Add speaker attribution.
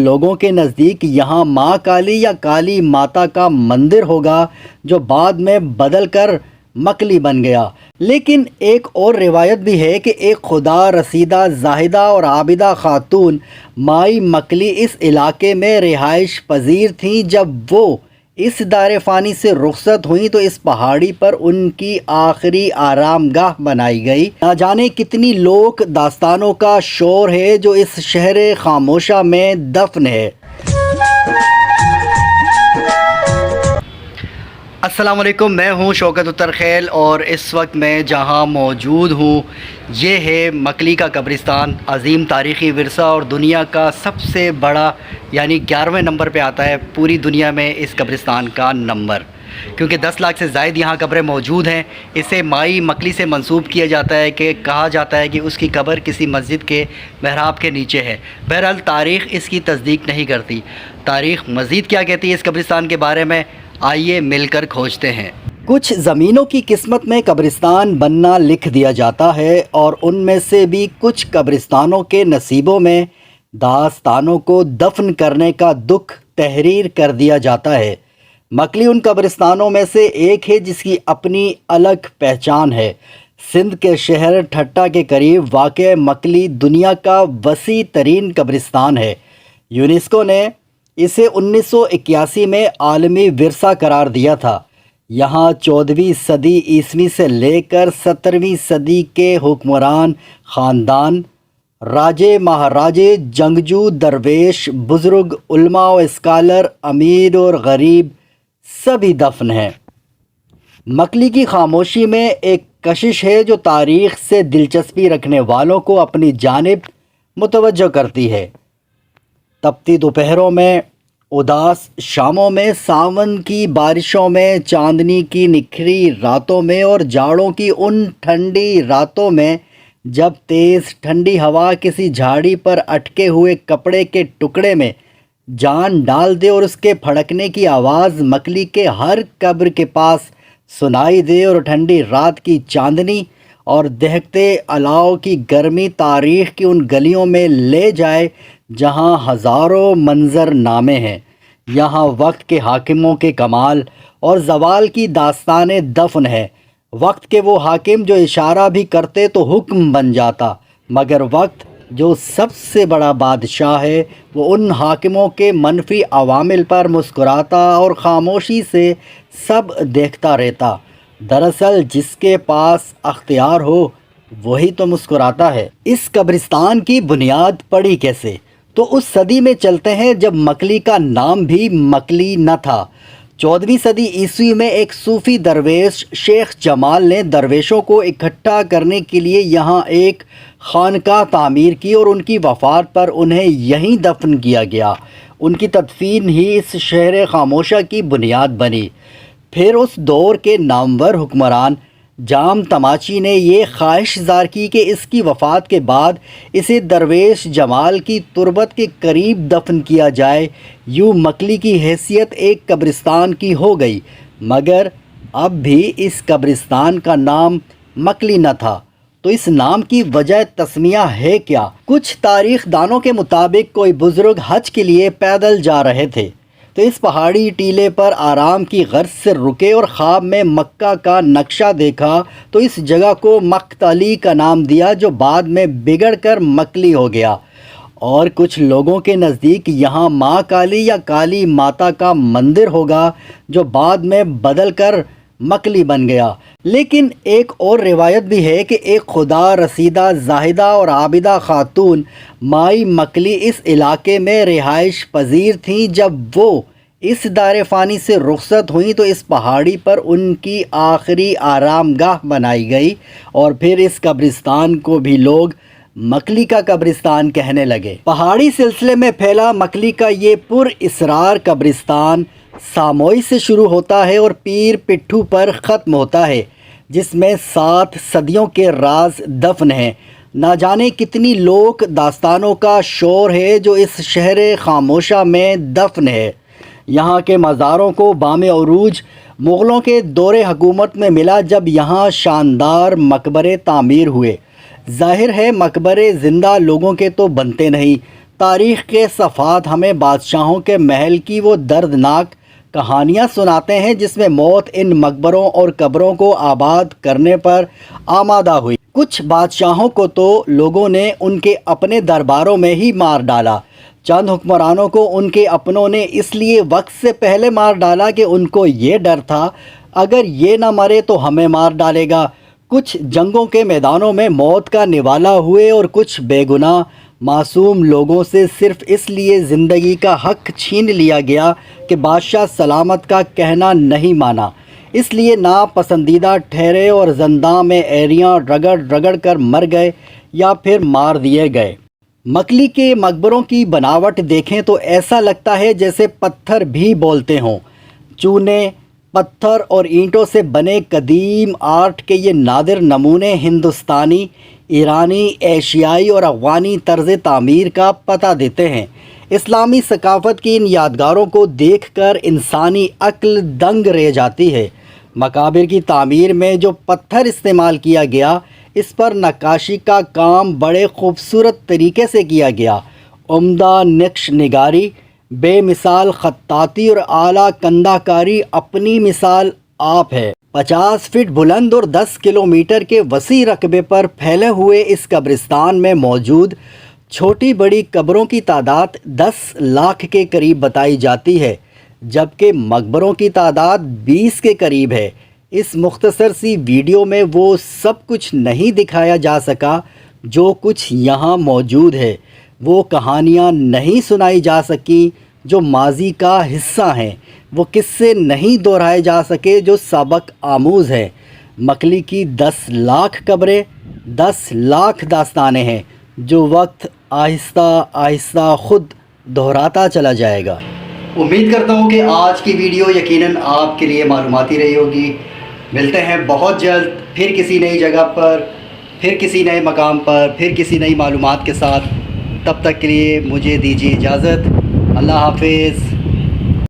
Speaker 1: لوگوں کے نزدیک یہاں ماں کالی یا کالی ماتا کا مندر ہوگا جو بعد میں بدل کر مکلی بن گیا۔ لیکن ایک اور روایت بھی ہے کہ ایک خدا رسیدہ زاہدہ اور عابدہ خاتون مائی مکلی اس علاقے میں رہائش پذیر تھیں۔ جب وہ اس دار فانی سے رخصت ہوئیں تو اس پہاڑی پر ان کی آخری آرام گاہ بنائی گئی۔ نہ جانے کتنی لوک داستانوں کا شور ہے جو اس شہر خاموشہ میں دفن ہے۔ السلام علیکم، میں ہوں شوکت اترخیل اور اس وقت میں جہاں موجود ہوں یہ ہے مکلی کا قبرستان، عظیم تاریخی ورثہ اور دنیا کا سب سے بڑا، یعنی 11ویں نمبر پہ آتا ہے پوری دنیا میں اس قبرستان کا نمبر، کیونکہ 10 لاکھ سے زائد یہاں قبریں موجود ہیں۔ اسے مائی مکلی سے منسوب کیا جاتا ہے کہ کہا جاتا ہے کہ اس کی قبر کسی مسجد کے محراب کے نیچے ہے۔ بہرحال تاریخ اس کی تصدیق نہیں کرتی۔ تاریخ مزید کیا کہتی ہے اس قبرستان کے بارے میں، آئیے مل کر کھوجتے ہیں۔ کچھ زمینوں کی قسمت میں قبرستان بننا لکھ دیا جاتا ہے اور ان میں سے بھی کچھ قبرستانوں کے نصیبوں میں داستانوں کو دفن کرنے کا دکھ تحریر کر دیا جاتا ہے۔ مکلی ان قبرستانوں میں سے ایک ہے جس کی اپنی الگ پہچان ہے۔ سندھ کے شہر ٹھٹہ کے قریب واقع مکلی دنیا کا وسیع ترین قبرستان ہے۔ یونیسکو نے اسے 1981 میں عالمی ورثہ قرار دیا تھا۔ یہاں 14ویں صدی عیسوی سے لے کر 17ویں صدی کے حکمران خاندان، راجے مہاراجے، جنگجو، درویش، بزرگ، علماء و اسکالر، امیر اور غریب سبھی دفن ہیں۔ مکلی کی خاموشی میں ایک کشش ہے جو تاریخ سے دلچسپی رکھنے والوں کو اپنی جانب متوجہ کرتی ہے۔ تپتی دوپہروں میں، اداس شاموں میں، ساون کی بارشوں میں، چاندنی کی نکھری راتوں میں اور جاڑوں کی ان ٹھنڈی راتوں میں جب تیز ٹھنڈی ہوا کسی جھاڑی پر اٹکے ہوئے کپڑے کے ٹکڑے میں جان ڈال دے اور اس کے پھڑکنے کی آواز مکلی کے ہر قبر کے پاس سنائی دے اور ٹھنڈی رات کی چاندنی اور دہکتے الاؤ کی گرمی تاریخ کی ان گلیوں میں لے جائے جہاں ہزاروں منظر نامے ہیں۔ یہاں وقت کے حاکموں کے کمال اور زوال کی داستانیں دفن ہے۔ وقت کے وہ حاکم جو اشارہ بھی کرتے تو حکم بن جاتا، مگر وقت جو سب سے بڑا بادشاہ ہے وہ ان حاکموں کے منفی عوامل پر مسکراتا اور خاموشی سے سب دیکھتا رہتا۔ دراصل جس کے پاس اختیار ہو وہی تو مسکراتا ہے۔ اس قبرستان کی بنیاد پڑی کیسے؟ تو اس صدی میں چلتے ہیں جب مکلی کا نام بھی مکلی نہ تھا۔ 14ویں صدی عیسوی میں ایک صوفی درویش شیخ جمال نے درویشوں کو اکٹھا کرنے کے لیے یہاں ایک خانقاہ تعمیر کی اور ان کی وفات پر انہیں یہیں دفن کیا گیا۔ ان کی تدفین ہی اس شہر خاموشہ کی بنیاد بنی۔ پھر اس دور کے نامور حکمران جام تماچی نے یہ خواہش ظاہر کی کہ اس کی وفات کے بعد اسے درویش جمال کی تربت کے قریب دفن کیا جائے۔ یوں مکلی کی حیثیت ایک قبرستان کی ہو گئی، مگر اب بھی اس قبرستان کا نام مکلی نہ تھا۔ تو اس نام کی وجہ تسمیہ ہے کیا؟ کچھ تاریخ دانوں کے مطابق کوئی بزرگ حج کے لیے پیدل جا رہے تھے تو اس پہاڑی ٹیلے پر آرام کی غرض سے رکے اور خواب میں مکہ کا نقشہ دیکھا تو اس جگہ کو مقتلی کا نام دیا جو بعد میں بگڑ کر مکلی ہو گیا۔ اور کچھ لوگوں کے نزدیک یہاں ماں کالی یا کالی ماتا کا مندر ہوگا جو بعد میں بدل کر مکلی بن گیا۔ لیکن ایک اور روایت بھی ہے کہ ایک خدا رسیدہ زاہدہ اور عابدہ خاتون مائی مکلی اس علاقے میں رہائش پذیر تھیں۔ جب وہ اس دار فانی سے رخصت ہوئیں تو اس پہاڑی پر ان کی آخری آرام گاہ بنائی گئی اور پھر اس قبرستان کو بھی لوگ مکلی کا قبرستان کہنے لگے۔ پہاڑی سلسلے میں پھیلا مکلی کا یہ پر اسرار قبرستان ساموئی سے شروع ہوتا ہے اور پیر پٹھو پر ختم ہوتا ہے، جس میں 7 صدیوں کے راز دفن ہیں۔ نہ جانے کتنی لوک داستانوں کا شور ہے جو اس شہر خاموشہ میں دفن ہے۔ یہاں کے مزاروں کو بام عروج مغلوں کے دور حکومت میں ملا جب یہاں شاندار مقبرے تعمیر ہوئے۔ ظاہر ہے مقبرے زندہ لوگوں کے تو بنتے نہیں، تاریخ کے صفحات ہمیں بادشاہوں کے محل کی وہ دردناک کہانیاں سناتے ہیں جس میں موت ان مقبروں اور قبروں کو آباد کرنے پر آمادہ ہوئی۔ کچھ بادشاہوں کو تو لوگوں نے ان کے اپنے درباروں میں ہی مار ڈالا۔ چند حکمرانوں کو ان کے اپنوں نے اس لیے وقت سے پہلے مار ڈالا کہ ان کو یہ ڈر تھا اگر یہ نہ مرے تو ہمیں مار ڈالے گا۔ کچھ جنگوں کے میدانوں میں موت کا نوالا ہوئے اور کچھ بے گناہ معصوم لوگوں سے صرف اس لیے زندگی کا حق چھین لیا گیا کہ بادشاہ سلامت کا کہنا نہیں مانا، اس لیے ناپسندیدہ ٹھہرے اور زنداں میں ایریاں رگڑ رگڑ کر مر گئے یا پھر مار دیے گئے۔ مکلی کے مقبروں کی بناوٹ دیکھیں تو ایسا لگتا ہے جیسے پتھر بھی بولتے ہوں۔ چونے، پتھر اور اینٹوں سے بنے قدیم آرٹ کے یہ نادر نمونے ہندوستانی، ایرانی، ایشیائی اور افغانی طرز تعمیر کا پتہ دیتے ہیں۔ اسلامی ثقافت کی ان یادگاروں کو دیکھ کر انسانی عقل دنگ رہ جاتی ہے۔ مقابر کی تعمیر میں جو پتھر استعمال کیا گیا، اس پر نقاشی کا کام بڑے خوبصورت طریقے سے کیا گیا۔ عمدہ نقش نگاری، بے مثال خطاطی اور اعلیٰ کندہ کاری اپنی مثال آپ ہے۔ 50 فٹ بلند اور 10 کلومیٹر کے وسیع رقبے پر پھیلے ہوئے اس قبرستان میں موجود چھوٹی بڑی قبروں کی تعداد 10 لاکھ کے قریب بتائی جاتی ہے، جبکہ مقبروں کی تعداد 20 کے قریب ہے۔ اس مختصر سی ویڈیو میں وہ سب کچھ نہیں دکھایا جا سکا جو کچھ یہاں موجود ہے، وہ کہانیاں نہیں سنائی جا سکیں جو ماضی کا حصہ ہیں، وہ قصے نہیں دہرائے جا سکے جو سبق آموز ہیں۔ مکلی کی 10 لاکھ قبریں، 10 لاکھ داستانیں ہیں جو وقت آہستہ آہستہ خود دہراتا چلا جائے گا۔ امید کرتا ہوں کہ آج کی ویڈیو یقیناً آپ کے لیے معلوماتی رہی ہوگی۔ ملتے ہیں بہت جلد پھر کسی نئی جگہ پر، پھر کسی نئے مقام پر، پھر کسی نئی معلومات کے ساتھ۔ تب تک کے لیے مجھے دیجیے اجازت۔ اللہ حافظ۔